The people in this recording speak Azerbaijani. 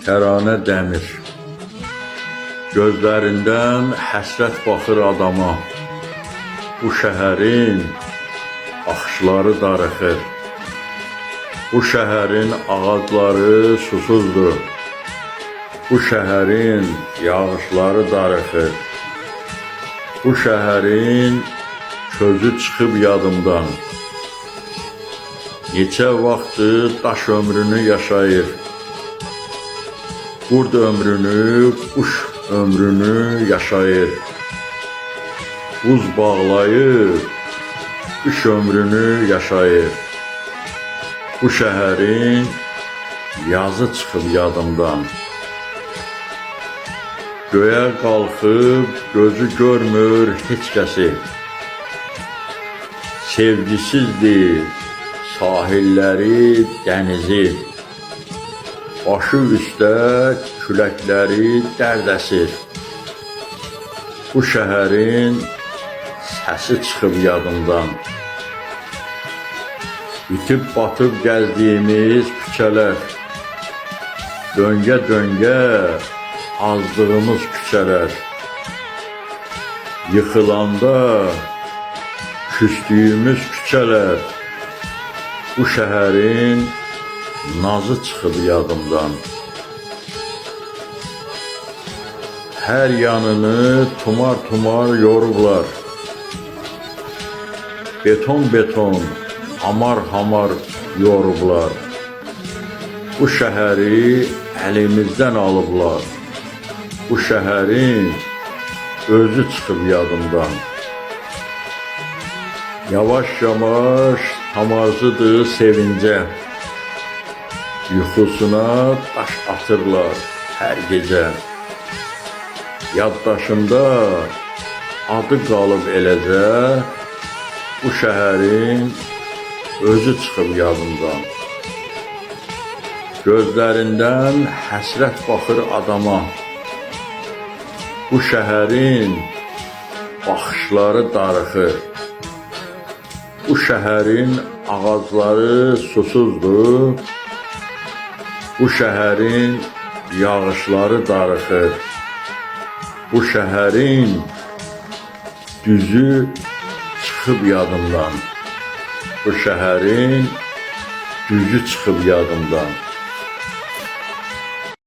Təranə Dəmir. Gözlərindən həsrət baxır adama. Bu şəhərin baxışları darıxır. Bu şəhərin ağacları susuzdur. Bu şəhərin yağışları darıxır. Bu şəhərin közü çıxıb yadımdan. Neçə vaxtdır daş ömrünü yaşayır. Qurd ömrünü, quş ömrünü yaşayır. Buz bağlayır, qış ömrünü yaşayır. Bu şəhərin yazı çıxıb yadımdan. Göyə qalxıb gözü görmür heç kəsi. Sevgisizdir sahilləri, dənizi. Başı üstə küləkləri dərd əsir. Bu şəhərin səsi çıxıb yadımdan. Bitib batıb gəzdiyimiz küçələr, döngə-döngə azdığımız küçələr, yıxılanda küstüyümüz küçələr, bu şəhərin nazı çıxıb yadımdan. Hər yanını tumar-tumar yorublar. Beton-beton, hamar-hamar yorublar. Bu şəhəri əlimizdən alıblar. Bu şəhərin özü çıxıb yadımdan. Yavaş-yavaş tamarzıdır sevincə. Yuxusuna daş atırlar hər gecə. Yaddaşımda adı qalıb eləcə. Bu şəhərin özü çıxıb yadımdan. Gözlərindən həsrət baxır adama. Bu şəhərin baxışları darıxır. Bu şəhərin ağacları susuzdur. Bu şəhərin yağışları darıxır. Bu şəhərin düzü çıxıb yadımdan. Bu şəhərin düzü çıxıb yadımdan.